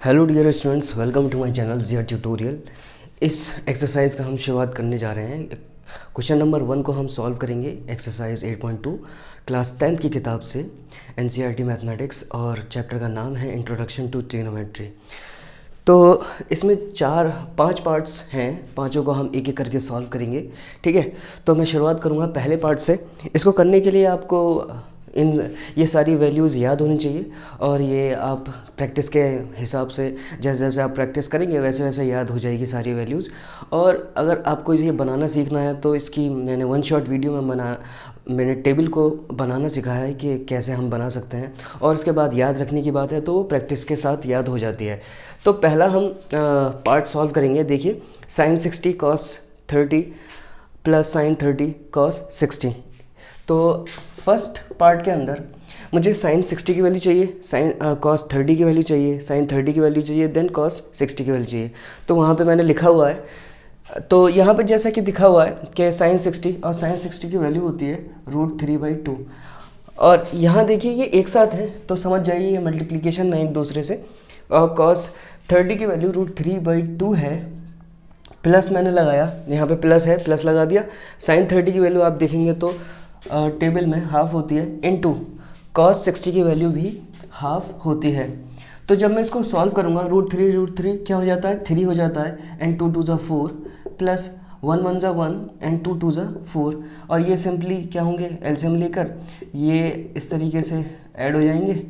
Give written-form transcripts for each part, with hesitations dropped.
Hello dear students, welcome to my channel Jiya tutorial. इस exercise का हम शुरुआत करने जा रहे हैं। क्वेश्चन नंबर 1 को हम सॉल्व करेंगे एक्सरसाइज 8.2 क्लास 10th की किताब से एनसीईआरटी मैथमेटिक्स, और चैप्टर का नाम है इंट्रोडक्शन टू ट्रिग्नोमेट्री। तो इसमें 5 पार्ट्स हैं, पांचों को हम एक एक करके सॉल्व करेंगे। ठीक है, तो मैं शुरुआत करूँगा पहले पार्ट से। इसको करने के लिए आपको ये सारी वैल्यूज़ याद होनी चाहिए, और ये आप प्रैक्टिस के हिसाब से जैसे जैसे आप प्रैक्टिस करेंगे वैसे वैसे याद हो जाएगी सारी वैल्यूज़। और अगर आपको ये बनाना सीखना है तो इसकी मैंने वन शॉट वीडियो में मैंने टेबल को बनाना सिखाया है कि कैसे हम बना सकते हैं, और उसके बाद याद रखने की बात है तो वो प्रैक्टिस के साथ याद हो जाती है। तो पहला हम पार्ट सॉल्व करेंगे। देखिए, sin 60 cos 30 plus sin 30 cos 60। तो फर्स्ट पार्ट के अंदर मुझे sin 60 की वैल्यू चाहिए, cos 30 की वैल्यू चाहिए, sin 30 की वैल्यू चाहिए, देन cos 60 की वैल्यू चाहिए। तो वहाँ पे मैंने लिखा हुआ है, तो यहाँ पे जैसा कि दिखा हुआ है कि sin 60 और sin 60 की वैल्यू होती है √3/2। और यहाँ देखिए ये एक साथ है तो समझ जाइए ये मल्टीप्लिकेशन में एक दूसरे से। और cos 30 की वैल्यू √3/2 है, प्लस मैंने लगाया, यहाँ पे प्लस है, प्लस लगा दिया। sin 30 की वैल्यू आप देखेंगे तो टेबल में हाफ होती है, इनटू cos 60 की वैल्यू भी हाफ होती है। तो जब मैं इसको सॉल्व करूँगा √3 क्या हो जाता है, 3 हो जाता है, एंड 2 2 ज़ा 4 प्लस 1 1 ज़ा 1 एंड 2 2 ज़ा 4। और ये सिंपली क्या होंगे, एलसीएम लेकर ये इस तरीके से ऐड हो जाएंगे,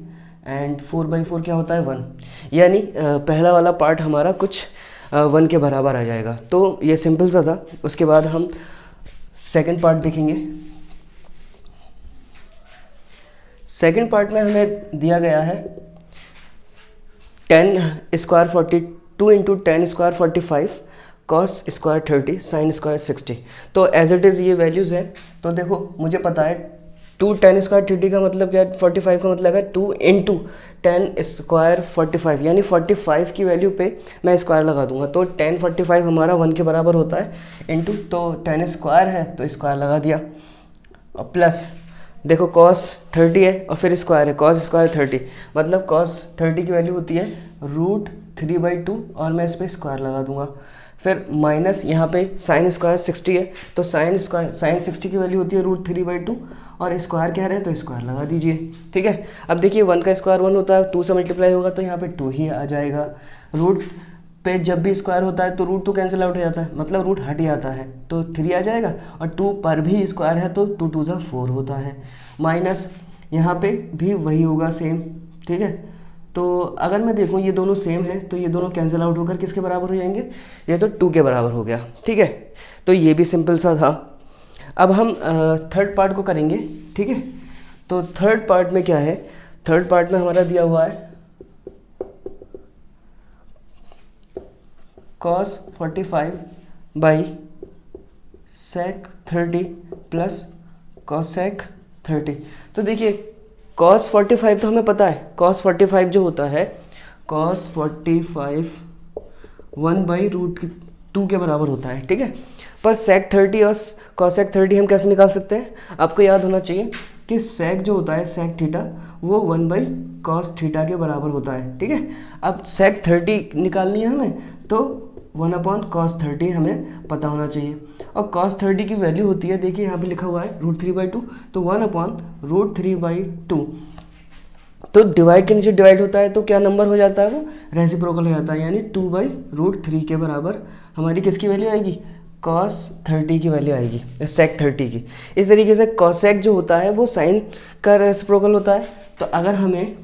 एंड 4/4 क्या होता है 1। यानी पहला वाला पार्ट हमारा कुछ 1 के बराबर आ जाएगा। तो ये सिंपल सा था। उसके बाद हम सेकंड पार्ट देखेंगे। सेकंड पार्ट में हमें दिया गया है 10 square 42 into 10 square 45 cos square 30 sin square 60। तो एज इट इज़ ये वैल्यूज़ हैं। तो देखो मुझे पता है 2 10 स्क्वायर 30 का मतलब क्या है, 45 का मतलब है 2 इंटू 10 स्क्वायर 45, यानी 45 की वैल्यू पे मैं स्क्वायर लगा दूंगा। तो 10 45 हमारा 1 के बराबर होता है, इंटू तो 10 स्क्वायर है तो स्क्वायर लगा दिया, और प्लस देखो cos 30 है और फिर स्क्वायर है, cos स्क्वायर 30 मतलब cos 30 की वैल्यू होती है √3/2, और मैं इस पर स्क्वायर लगा दूंगा। फिर माइनस यहाँ पे sin स्क्वायर 60 है, तो sin 60 की वैल्यू होती है √3/2, और स्क्वायर कह रहे हैं तो स्क्वायर लगा दीजिए। ठीक है, अब देखिए 1 का स्क्वायर 1 होता है, 2 से मल्टीप्लाई होगा तो यहाँ पे 2 ही आ जाएगा। रूट पे जब भी स्क्वायर होता है तो रूट तो कैंसिल आउट हो जाता है, मतलब रूट हट जाता है, तो 3 आ जाएगा, और 2 पर भी स्क्वायर है तो 2 2 ज़ा 4 होता है। माइनस यहाँ पे भी वही होगा सेम। ठीक है, तो अगर मैं देखूँ ये दोनों सेम है तो ये दोनों कैंसिल आउट होकर किसके बराबर हो जाएंगे, ये तो 2 के बराबर हो गया। ठीक है, तो ये भी सिंपल सा था। अब हम थर्ड पार्ट को करेंगे। ठीक है, तो थर्ड पार्ट में क्या है, थर्ड पार्ट में हमारा दिया हुआ है cos 45 by sec 30 plus cosec 30। तो देखिए cos 45 तो हमें पता है, cos 45 जो होता है cos 45 1/√2 के बराबर होता है। ठीक है, पर sec 30 और cosec 30 हम कैसे निकाल सकते हैं, आपको याद होना चाहिए कि sec जो होता है sec थीटा वो 1/cos थीटा के बराबर होता है। ठीक है, अब sec 30 निकालनी है हमें तो 1/cos 30 हमें पता होना चाहिए, और cos 30 की वैल्यू होती है, देखिए यहाँ पे लिखा हुआ है √3/2, तो 1/√3/2। तो डिवाइड के नीचे डिवाइड होता है तो क्या नंबर हो जाता है, वो रेसिप्रोकल हो जाता है, यानी 2/√3 के बराबर हमारी किसकी वैल्यू आएगी, cos 30 की वैल्यू आएगी, sec 30 की। इस तरीके से cosec जो होता है वो sin का रेसिप्रोकल होता है। तो अगर हमें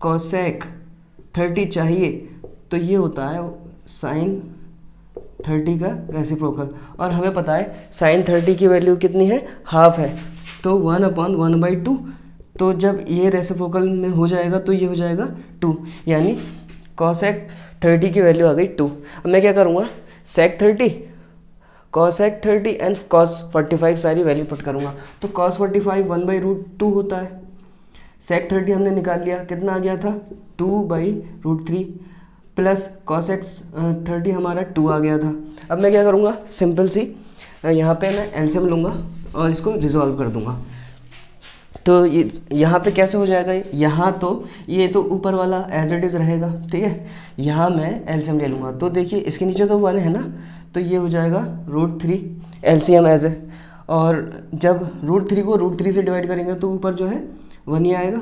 cosec 30 चाहिए तो ये होता है sin 30 का रेसिप्रोकल, और हमें पता है sin 30 की वैल्यू कितनी है, हाफ है, तो 1/1/2। तो जब ये रेसिप्रोकल में हो जाएगा तो ये हो जाएगा 2, यानी cosec 30 की वैल्यू आ गई 2। अब मैं क्या करूँगा, sec 30 cosec 30 एंड cos 45 सारी वैल्यू पुट करूँगा। तो cos 45 1/√2 होता है, sec 30 हमने निकाल लिया, कितना आ गया था 2/√3, प्लस cosec 30 हमारा 2 आ गया था। अब मैं क्या करूँगा, सिंपल सी यहाँ पे मैं एलसीएम लूँगा और इसको रिजॉल्व कर दूँगा। तो ये यहाँ पे कैसे हो जाएगा, यहाँ तो ये तो ऊपर वाला एज इट इज़ रहेगा, ठीक है। यहाँ मैं एलसीएम ले लूँगा, तो देखिए इसके नीचे तो 1 है ना, तो ये हो जाएगा √3 एलसीएम एज है। और जब √3 को √3 से डिवाइड करेंगे तो ऊपर जो है 1 ही आएगा,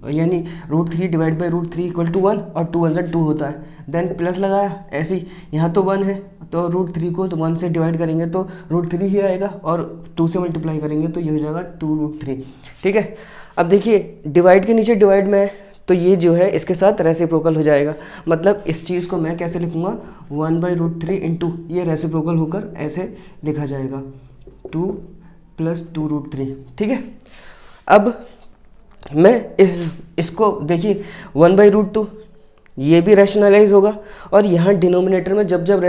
यानी √3 डिवाइड बाई √3 इक्वल टू 1, और 2 1 2 होता है। देन प्लस लगाया, ऐसे ही यहाँ तो 1 है तो √3 को तो 1 से डिवाइड करेंगे तो √3 ही आएगा, और 2 से मल्टीप्लाई करेंगे तो ये हो जाएगा 2√3, ठीक है। अब देखिए डिवाइड के नीचे डिवाइड में, तो ये जो है इसके साथ रेसिप्रोकल हो जाएगा। मतलब इस चीज़ को मैं कैसे लिखूँगा, 1/√3 इंटू ये रेसिप्रोकल होकर ऐसे लिखा जाएगा 2 + 2√3, ठीक है। अब मैं इसको देखिए 1/√2 ये भी रैशनलाइज होगा, और यहाँ डिनोमिनेटर में जब जब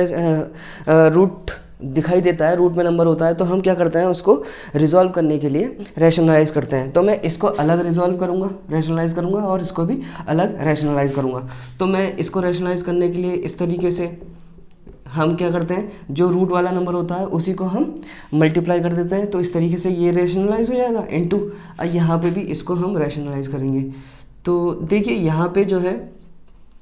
रूट दिखाई देता है, रूट में नंबर होता है, तो हम क्या करते हैं उसको रिजॉल्व करने के लिए रैशनलाइज करते हैं। तो मैं इसको अलग रिजॉल्व करूँगा, रैशनलाइज करूँगा, और इसको भी अलग रैशनलाइज करूँगा। तो मैं इसको रैशनलाइज करने के लिए इस तरीके से हम क्या करते हैं, जो रूट वाला नंबर होता है उसी को हम मल्टीप्लाई कर देते हैं, तो इस तरीके से ये रैशनलाइज हो जाएगा इनटू यहाँ पे भी इसको हम रैशनलाइज करेंगे। तो देखिए यहाँ पे जो है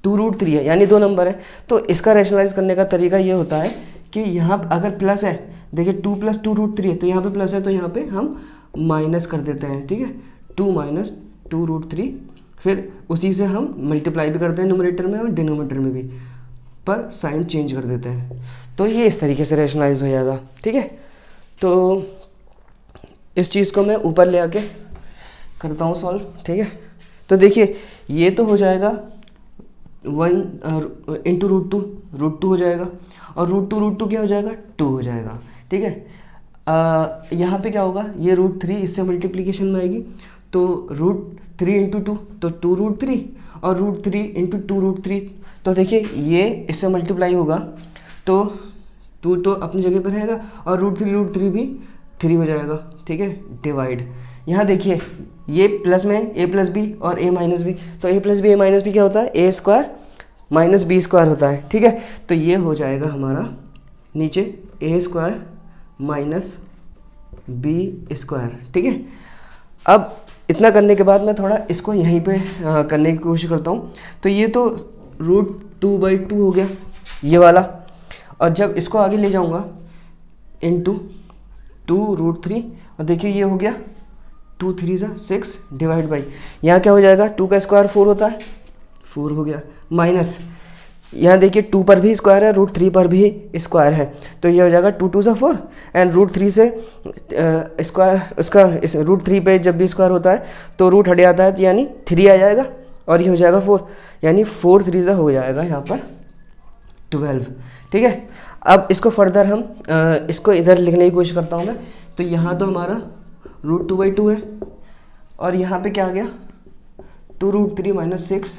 2√3 है, यानी 2 नंबर है, तो इसका रैशनलाइज करने का तरीका ये होता है कि यहाँ अगर प्लस है, देखिए 2 + 2√3 है, तो यहाँ पे प्लस है तो यहाँ पे हम माइनस कर देते हैं, ठीक है, 2 - 2√3, फिर उसी से हम मल्टीप्लाई भी करते हैं न्यूमरेटर में और डिनोमिनेटर में भी, पर साइन चेंज कर देते हैं। तो ये इस तरीके से रैशनलाइज हो जाएगा, ठीक है। तो इस चीज़ को मैं ऊपर ले आके करता हूँ सॉल्व, ठीक है। तो देखिए ये तो हो जाएगा 1 × √2 हो जाएगा, और √2 क्या हो जाएगा, 2 हो जाएगा, ठीक है। यहाँ पे क्या होगा, ये √3 इससे मल्टीप्लिकेशन में आएगी, तो √3 × 2 तो 2√3, और √3 × 2√3, तो देखिए ये इससे मल्टीप्लाई होगा तो 2 तो अपनी जगह पर रहेगा, और √3 भी 3 हो जाएगा, ठीक है, डिवाइड। यहाँ देखिए ये प्लस में a + b और a - b, तो a + b a - b क्या होता है, a² - b² होता है, ठीक है। तो ये हो जाएगा हमारा नीचे a² - b², ठीक है। अब इतना करने के बाद मैं थोड़ा इसको यहीं पे करने की कोशिश करता हूँ। तो ये तो √2/2 हो गया ये वाला, और जब इसको आगे ले जाऊँगा इंटू 2√3, और देखिए ये हो गया 2 3 = 6 डिवाइड बाई, यहाँ क्या हो जाएगा, 2 का स्क्वायर 4 होता है, 4 हो गया, माइनस यहाँ देखिए 2 पर भी स्क्वायर है, √3 पर भी स्क्वायर है, तो ये हो जाएगा 2 2 = 4, एंड √3 से स्क्वायर उसका इस √3 पे जब भी स्क्वायर होता है तो रूट हट जाता है, तो यानी 3 आ जाएगा, और ये हो जाएगा 4, यानी 4 3 हो जाएगा यहाँ पर 12, ठीक है। अब इसको फर्दर हम इसको इधर लिखने की कोशिश करता हूँ मैं। तो यहाँ तो हमारा √2/2 है, और यहाँ पे क्या आ गया 2√3 - 6,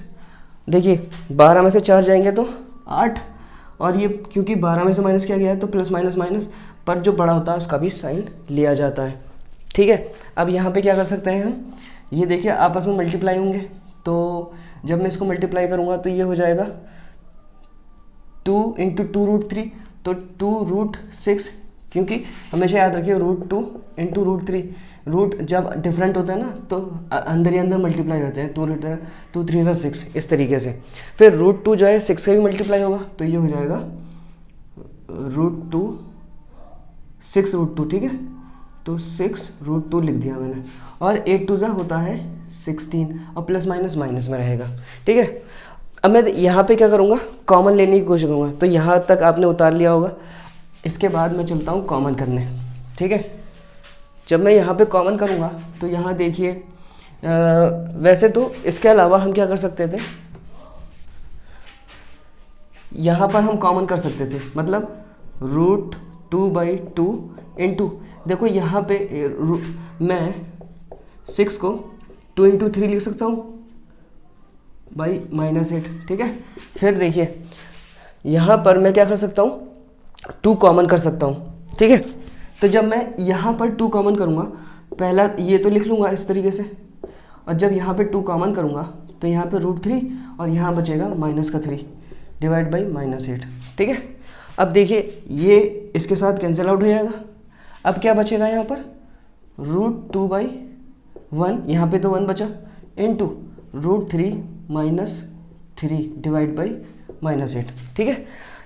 देखिए 12 में से 4 जाएंगे तो 8, और ये क्योंकि 12 में से माइनस किया गया है तो प्लस माइनस माइनस, पर जो बड़ा होता है उसका भी साइन लिया जाता है, ठीक है। अब यहाँ पे क्या कर सकते हैं हम, ये देखिए आपस में मल्टीप्लाई होंगे, तो जब मैं इसको मल्टीप्लाई करूँगा तो ये हो जाएगा 2 × 2√3, तो 2√6, क्योंकि हमेशा याद रखिए √2 × √3, रूट जब डिफरेंट होता है ना तो अंदर ही अंदर मल्टीप्लाई होते हैं, 2 3 = 6 इस तरीके से। फिर √2 जो है 6 का भी मल्टीप्लाई होगा, तो ये हो जाएगा √2 6√2, ठीक है, तो 6√2 लिख दिया मैंने, और 8 2 होता है 16, और प्लस माइनस माइनस में रहेगा, ठीक है। अब मैं यहाँ पे क्या करूँगा, कॉमन लेने की कोशिश करूँगा, तो यहाँ तक आपने उतार लिया होगा, इसके बाद मैं चलता हूँ कॉमन करने, ठीक है। जब मैं यहाँ पे कॉमन करूँगा तो यहाँ देखिए वैसे तो इसके अलावा हम क्या कर सकते थे, यहाँ पर हम कॉमन कर सकते थे, मतलब √2/2 इंटू, देखो यहाँ पे मैं 6 को 2 × 3 लिख सकता हूँ बाई -8, ठीक है। फिर देखिए यहाँ पर मैं क्या कर सकता हूँ, 2 कॉमन कर सकता हूँ, ठीक है। तो जब मैं यहाँ पर 2 कॉमन करूँगा, पहला ये तो लिख लूँगा इस तरीके से, और जब यहाँ पे 2 कॉमन करूँगा तो यहाँ पे √3, और यहाँ बचेगा -3 डिवाइड बाई -8, ठीक है। अब देखिए ये इसके साथ कैंसिल आउट हो जाएगा, अब क्या बचेगा यहाँ पर √2/, 1, यहाँ पे तो 1 बचा, इंटू √3 माइनस 3 डिवाइड बाई -8। ठीक है,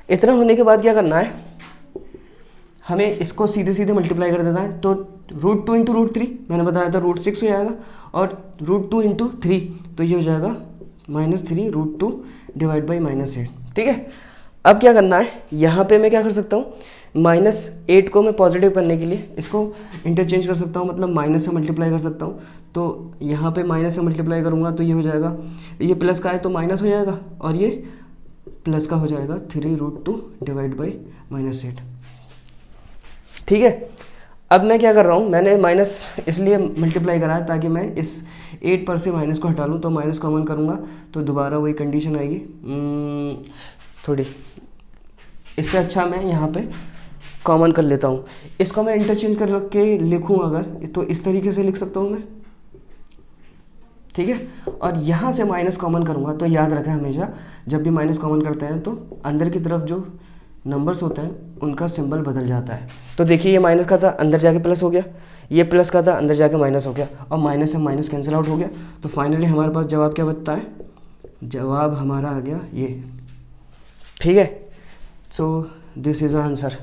इतना होने के बाद क्या करना है, हमें इसको सीधे सीधे मल्टीप्लाई कर देना है। तो √2 इंटू √3 मैंने बताया था √6 हो जाएगा, और √2 इंटू 3 तो ये हो जाएगा -3 √2 डिवाइड बाई -8। ठीक है, अब क्या करना है, यहाँ पे मैं क्या कर सकता हूँ, -8 को मैं पॉजिटिव करने के लिए इसको इंटरचेंज कर सकता हूँ, मतलब माइनस से मल्टीप्लाई कर सकता हूँ। तो यहाँ पे माइनस से मल्टीप्लाई करूँगा तो ये हो जाएगा, ये प्लस का है तो माइनस हो जाएगा, और ये प्लस का हो जाएगा 3√2 डिवाइड बाई -8। ठीक है, अब मैं क्या कर रहा हूँ, मैंने माइनस इसलिए मल्टीप्लाई करा है ताकि मैं इस 8 पर से माइनस को हटा लूँ। तो माइनस कॉमन करूँगा तो दोबारा वही कंडीशन आएगी, थोड़ी इससे अच्छा मैं यहाँ पे कॉमन कर लेता हूँ। इसको मैं इंटरचेंज करके लिखूँ अगर, तो इस तरीके से लिख सकता हूँ मैं। ठीक है, और यहाँ से माइनस कॉमन करूँगा तो याद रखें हमेशा जब भी माइनस कॉमन करते हैं तो अंदर की तरफ जो नंबर्स होते हैं उनका सिंबल बदल जाता है। तो देखिए ये माइनस का था अंदर जाके प्लस हो गया, ये प्लस का था अंदर जाके माइनस हो गया, और माइनस से माइनस कैंसिल आउट हो गया। तो फाइनली हमारे पास जवाब क्या बचता है, जवाब हमारा आ गया ये। ठीक है, सो दिस इज़ आंसर।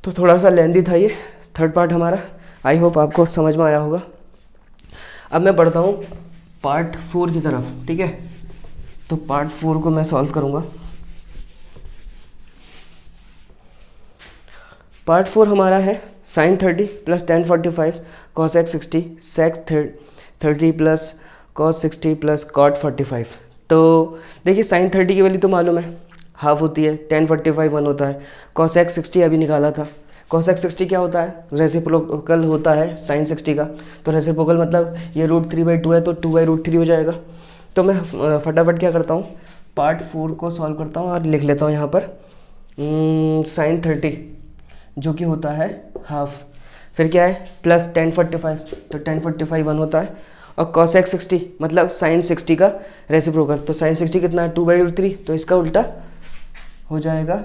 तो थोड़ा सा लेंदी था ये थर्ड पार्ट हमारा, आई होप आपको समझ में आया होगा। अब मैं बढ़ता हूँ पार्ट 4 की तरफ। ठीक है, तो पार्ट 4 को मैं सॉल्व करूँगा। पार्ट 4 हमारा है sin 30 plus tan 45 cos x 60 sec 30 plus cos 60 plus cot 45। तो देखिए sin 30 की वैल्यू तो मालूम है, हाफ होती है, tan 45 1 होता है, cos x 60 अभी निकाला था। cos x 60 क्या होता है, रेसिप्रोकल होता है sin 60 का। तो रेसिप्रोकल मतलब ये √3/2 है तो 2/√3 हो जाएगा। तो मैं फटाफट क्या करता हूँ, पार्ट 4 को सॉल्व करता हूँ और लिख लेता हूँ यहाँ पर sin 30 जो कि होता है हाफ, फिर क्या है प्लस tan 45, तो tan 45 1 होता है, और cos x 60 मतलब sin 60 का रेसिप्रोकल। तो sin 60 कितना है 2/√3, तो इसका उल्टा हो जाएगा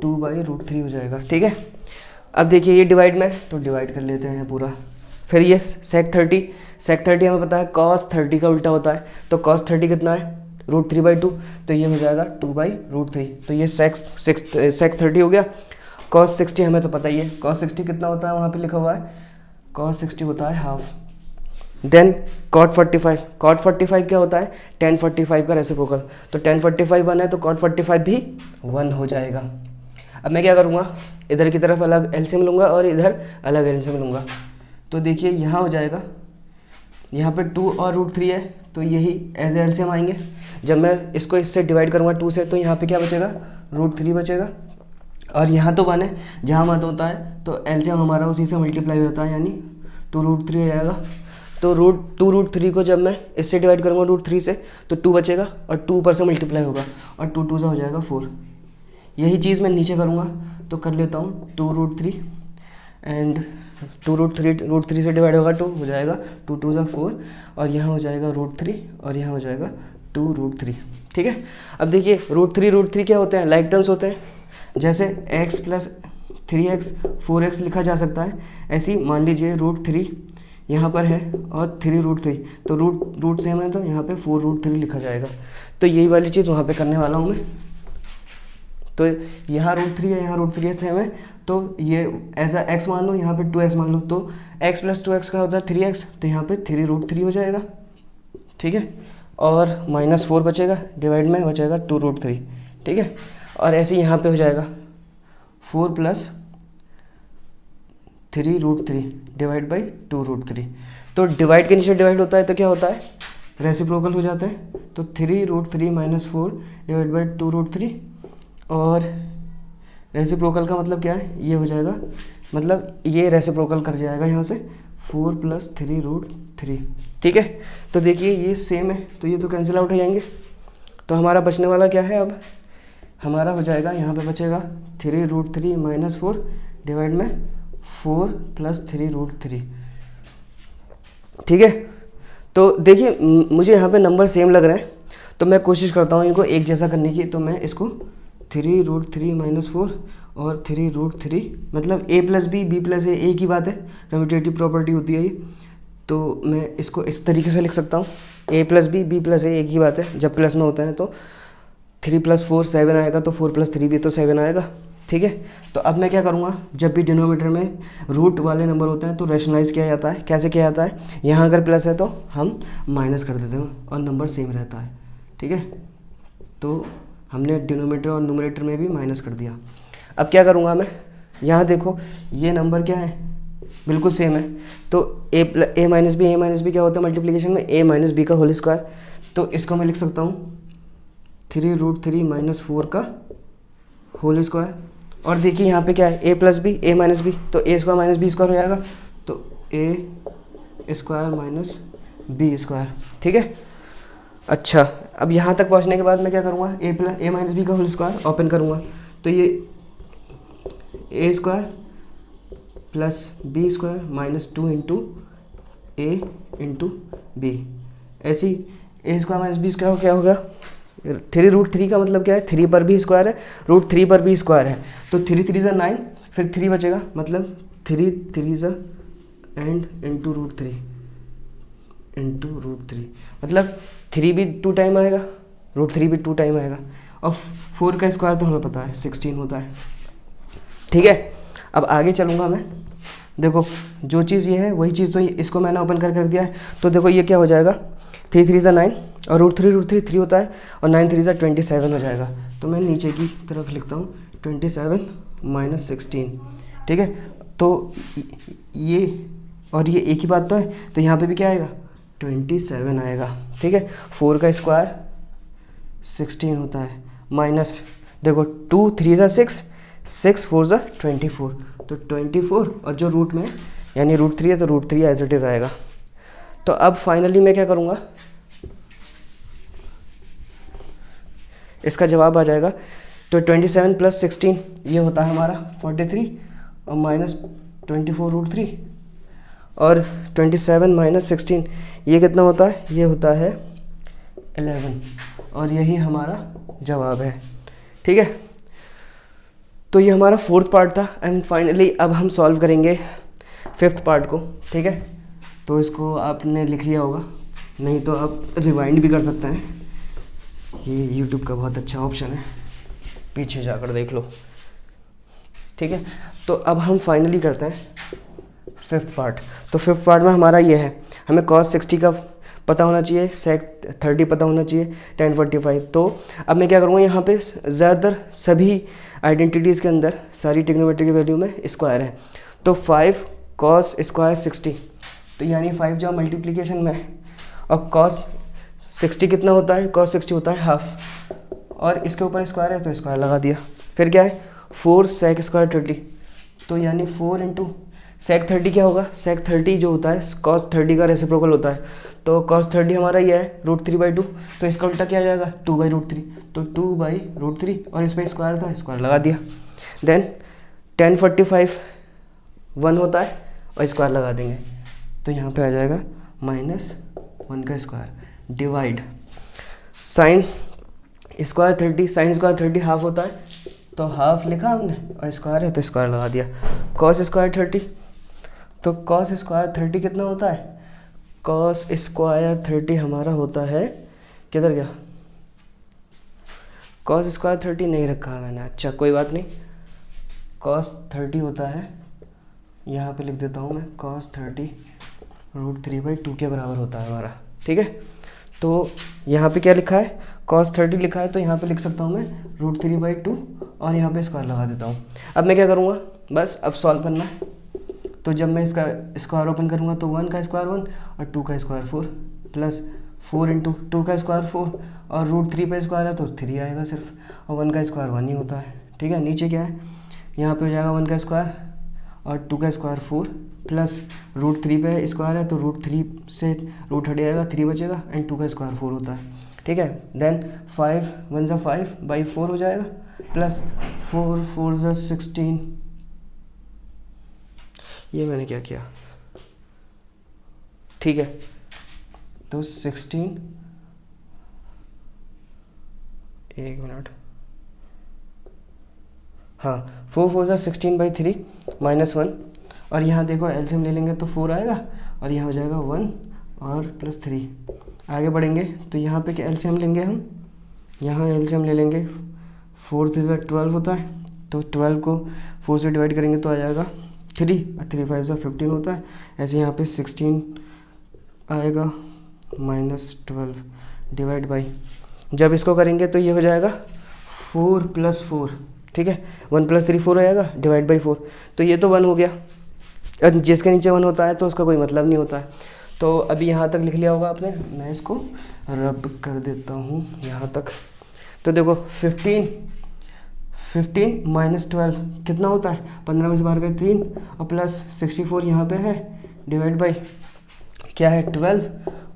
2/√3 हो जाएगा। ठीक है, अब देखिए ये डिवाइड में, तो डिवाइड कर लेते हैं पूरा। फिर ये sec 30 हमें पता है cos 30 का उल्टा होता है, तो cos 30 कितना है √3/2, तो ये हो जाएगा 2/√3। तो ये sec 30 हो गया। cos 60 हमें तो पता ही है, cos 60 कितना होता है, वहाँ पे लिखा हुआ है cos 60 होता है हाफ। देन cot 45 क्या होता है tan 45 का रेसिप्रोकल। तो tan 45 1 है तो cot 45 भी 1 हो जाएगा। अब मैं क्या करूँगा, इधर की तरफ अलग एलसीएम लूँगा और इधर अलग एलसीएम लूँगा। तो देखिए यहाँ हो जाएगा, यहाँ पे 2 और √3 है तो यही एज एलसीएम आएंगे। जब मैं इसको इससे डिवाइड करूँगा 2 से, तो यहाँ पे क्या बचेगा √3 बचेगा, और यहाँ तो 1 है, जहाँ मत होता है तो एलसीएम हमारा उसी से मल्टीप्लाई होता है, यानी 2√3 हो जाएगा। तो √3 को जब मैं इससे डिवाइड करूँगा √3 से तो 2 बचेगा, और 2 ऊपर से मल्टीप्लाई होगा, और 2 2 से हो जाएगा 4। यही चीज़ मैं नीचे करूँगा तो कर लेता हूँ 2√3 एंड 2√3 से डिवाइड होगा 2 हो जाएगा, 2 2 4, और यहाँ हो जाएगा √3 और यहाँ हो जाएगा 2√3। ठीक है, अब देखिए √3 क्या होते हैं, लाइक टर्म्स होते हैं। जैसे x प्लस 3x 4x लिखा जा सकता है, ऐसी मान लीजिए √3 यहाँ पर है और 3√3, तो रूट सेम है तो यहाँ पे 4√3 लिखा जाएगा। तो यही वाली चीज़ वहाँ पे करने वाला हूँ मैं। तो यहाँ √3 है, यहाँ √3 सेम है, तो ये एज अ x मान लो, यहाँ पे 2x मान लो, तो x प्लस 2x का होता है 3x, तो यहाँ पे 3√3 हो जाएगा। ठीक है, और -4 बचेगा, डिवाइड में बचेगा 2√3। ठीक है, और ऐसे यहाँ पे हो जाएगा 4 प्लस 3√3 डिवाइड बाई 2√3। तो डिवाइड के नीचे डिवाइड होता है तो क्या होता है रेसिप्रोकल हो जाता है, तो 3√3 - 4 डिवाइड बाई 2√3, और रेसिप्रोकल का मतलब क्या है, ये हो जाएगा, मतलब ये रेसिप्रोकल कर जाएगा यहाँ से 4 प्लस 3√3। ठीक है, तो देखिए ये सेम है तो ये तो कैंसिल आउट हो जाएंगे। तो हमारा बचने वाला क्या है, अब हमारा हो जाएगा, यहाँ पे बचेगा 3√3 - 4 डिवाइड में 4 प्लस 3√3। ठीक है, तो देखिए मुझे यहाँ पे नंबर सेम लग रहे हैं तो मैं कोशिश करता हूँ इनको एक जैसा करने की। तो मैं इसको 3√3 - 4 और 3√3 मतलब a plus b plus a एक ही बात है, कम्यूटेटिव प्रॉपर्टी होती है ये। तो मैं इसको इस तरीके से लिख सकता हूँ, a प्लस बी प्लस ए एक ही बात है, जब प्लस में होता है तो 3 + 4 7 आएगा, तो 4 + 3 भी तो 7 आएगा, ठीक है। तो अब मैं क्या करूँगा, जब भी डिनोमीटर में रूट वाले नंबर होते हैं तो रैशनलाइज़ किया जाता है। कैसे किया जाता है, यहाँ अगर प्लस है तो हम माइनस कर देते हैं और नंबर सेम रहता है, ठीक है। तो हमने डिनोमीटर और न्यूमरेटर में भी माइनस कर दिया। अब क्या करूँगा मैं, यहाँ देखो ये नंबर क्या है, बिल्कुल सेम है, तो a माइनस बी क्या होता है मल्टीप्लिकेशन में, a माइनस बी का होल स्क्वायर। तो इसको मैं लिख सकता हूँ 3√3 - 4 का होल स्क्वायर। और देखिए यहाँ पे क्या है, a plus b a minus b, तो a square minus b square हो जाएगा, तो a square minus b square, ठीक है। अच्छा, अब यहाँ तक पहुँचने के बाद मैं क्या करूँगा, a माइनस बी का होल स्क्वायर ओपन करूँगा, तो ये a square plus b square minus 2 × a × b। ऐसी a square minus b square क्या होगा, 3√3 का मतलब क्या है, 3 पर भी स्क्वायर है, √3 पर भी स्क्वायर है, तो 3 × 3 = 9, फिर 3 बचेगा, मतलब 3 × 3 एंड इंटू √3 मतलब 3 भी 2 टाइम आएगा, √3 भी 2 टाइम आएगा, और 4 का स्क्वायर तो हमें पता है 16 होता है, ठीक है। अब आगे चलूँगा मैं, देखो जो चीज़ ये है वही चीज़, तो इसको मैंने ओपन कर दिया है, तो देखो ये क्या हो जाएगा, 3 × 3 = 9 और √3 3 होता है, और 9 × 3 = 27 हो जाएगा। तो मैं नीचे की तरफ लिखता हूँ 27 - 16, ठीक है। तो ये और ये एक ही बात तो है, तो यहाँ पे भी क्या आएगा, 27 आएगा, ठीक है। 4 का स्क्वायर 16 होता है, माइनस देखो 2 × 3 = 6, 6 × 4 = 24, तो 24, और जो रूट में यानी √3 है तो √3 एज इट इज़ आएगा। तो अब फाइनली मैं क्या करूँगा, इसका जवाब आ जाएगा, तो 27 + 16 ये होता है हमारा 43, और माइनस 24 √3, और 27 - 16 ये कितना होता है, ये होता है 11, और यही हमारा जवाब है, ठीक है। तो ये हमारा 4th पार्ट था, एंड फाइनली अब हम सॉल्व करेंगे 5th पार्ट को, ठीक है। तो इसको आपने लिख लिया होगा, नहीं तो आप रिवाइंड भी कर सकते हैं, ये YouTube का बहुत अच्छा ऑप्शन है, पीछे जाकर देख लो, ठीक है। तो अब हम फाइनली करते हैं 5th पार्ट। तो 5th पार्ट में हमारा ये है, हमें cos 60 का पता होना चाहिए, sec 30 पता होना चाहिए, tan 45। तो अब मैं क्या करूँगा, यहाँ पे ज़्यादातर सभी आइडेंटिटीज़ के अंदर सारी ट्रिग्नोमेट्री की वैल्यू में स्क्वायर है, तो 5 cos स्क्वायर 60, तो यानी 5 जो मल्टीप्लिकेशन में, और cos 60 कितना होता है, cos 60 होता है हाफ, और इसके ऊपर स्क्वायर है तो स्क्वायर लगा दिया। फिर क्या है, 4 sec स्क्वायर 30, तो यानी 4 × sec 30 क्या होगा, sec 30 जो होता है cos 30 का रेसिप्रोकल होता है, तो cos 30 हमारा ये है √3/2, तो इसका उल्टा क्या आ जाएगा 2/√3, तो 2/√3, और इस पर स्क्वायर था, स्क्वायर लगा दिया। देन tan 45 1 होता है, और स्क्वायर लगा देंगे, तो यहाँ पे आ जाएगा -1 का square divide sin square 30, sin square 30 half होता है, तो हाफ लिखा हमने, और स्क्वायर है तो स्क्वायर लगा दिया। cos स्क्वायर 30, तो cos स्क्वायर 30 कितना होता है, cos स्क्वायर 30 हमारा होता है, किधर गया, cos स्क्वायर 30 नहीं रखा मैंने, अच्छा कोई बात नहीं, cos 30 होता है, यहाँ पे लिख देता हूँ मैं, cos 30 √3/2 के बराबर होता है हमारा, ठीक है। तो यहाँ पे क्या लिखा है, cos 30 लिखा है, तो यहाँ पे लिख सकता हूँ मैं √3/2, और यहाँ पे स्क्वायर लगा देता हूँ। अब मैं क्या करूँगा, बस अब सॉल्व करना है, तो जब मैं इसका स्क्वायर ओपन करूँगा तो 1 का स्क्वायर 1 और 2 का स्क्वायर 4, प्लस 4 × 2 का स्क्वायर 4, और √3 पे स्क्वायर है तो 3 आएगा सिर्फ, और 1 का स्क्वायर 1 ही होता है, ठीक है। नीचे क्या है, यहाँ पे हो जाएगा 1 का स्क्वायर और 2 का स्क्वायर 4, प्लस √3 पे स्क्वायर है तो √3 से रूट हट जाएगा, 3 बचेगा, एंड 2 का स्क्वायर 4 होता है, ठीक है। देन 5 1 = 5/4 हो जाएगा, प्लस 4 4 = 16, ये मैंने क्या किया, ठीक है। तो 16, एक मिनट, हाँ 4 4 = 16/3 -1, और यहाँ देखो एलसीएम ले लेंगे तो 4 आएगा, और यहाँ हो जाएगा 1 और प्लस 3। आगे बढ़ेंगे तो यहाँ पे क्या एलसीएम लेंगे हम, यहाँ एलसीएम ले लेंगे। 4 3 12 होता है, तो 12 को 4 से डिवाइड करेंगे तो आ जाएगा 3, और 3 5 15 होता है। ऐसे यहाँ पे 16 आएगा -12 डिवाइड बाई, जब इसको करेंगे तो ये हो जाएगा 4 + 4, ठीक है। 1 + 3 4 आएगा डिवाइड बाई 4, तो ये तो 1 हो गया। और जिसके नीचे 1 होता है तो उसका कोई मतलब नहीं होता है। तो अभी यहाँ तक लिख लिया होगा आपने, मैं इसको रब कर देता हूँ यहाँ तक। तो देखो 15 -12 कितना होता है, 15 में से बाहर गए 3, और प्लस 64 यहाँ पे है डिवाइड बाई क्या है 12,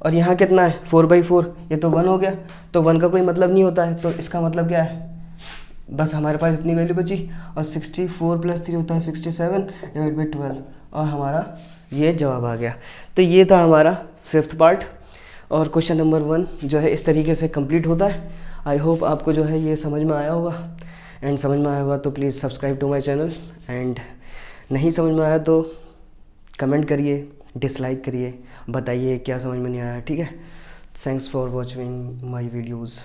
और यहाँ कितना है 4/4, ये तो 1 हो गया। तो 1 का कोई मतलब नहीं होता है, तो इसका मतलब क्या है, बस हमारे पास इतनी वैल्यू बची। और 64 + 3 होता है 67 डिवाइड बाई 12, और हमारा ये जवाब आ गया। तो ये था हमारा 5th पार्ट, और क्वेश्चन नंबर 1 जो है इस तरीके से कंप्लीट होता है। आई होप आपको जो है ये समझ में आया होगा, एंड समझ में आया होगा तो please subscribe to my channel, and नहीं समझ में आया तो कमेंट करिए, डिसलाइक करिए, बताइए क्या समझ में नहीं आया, ठीक है। Thanks for watching my videos.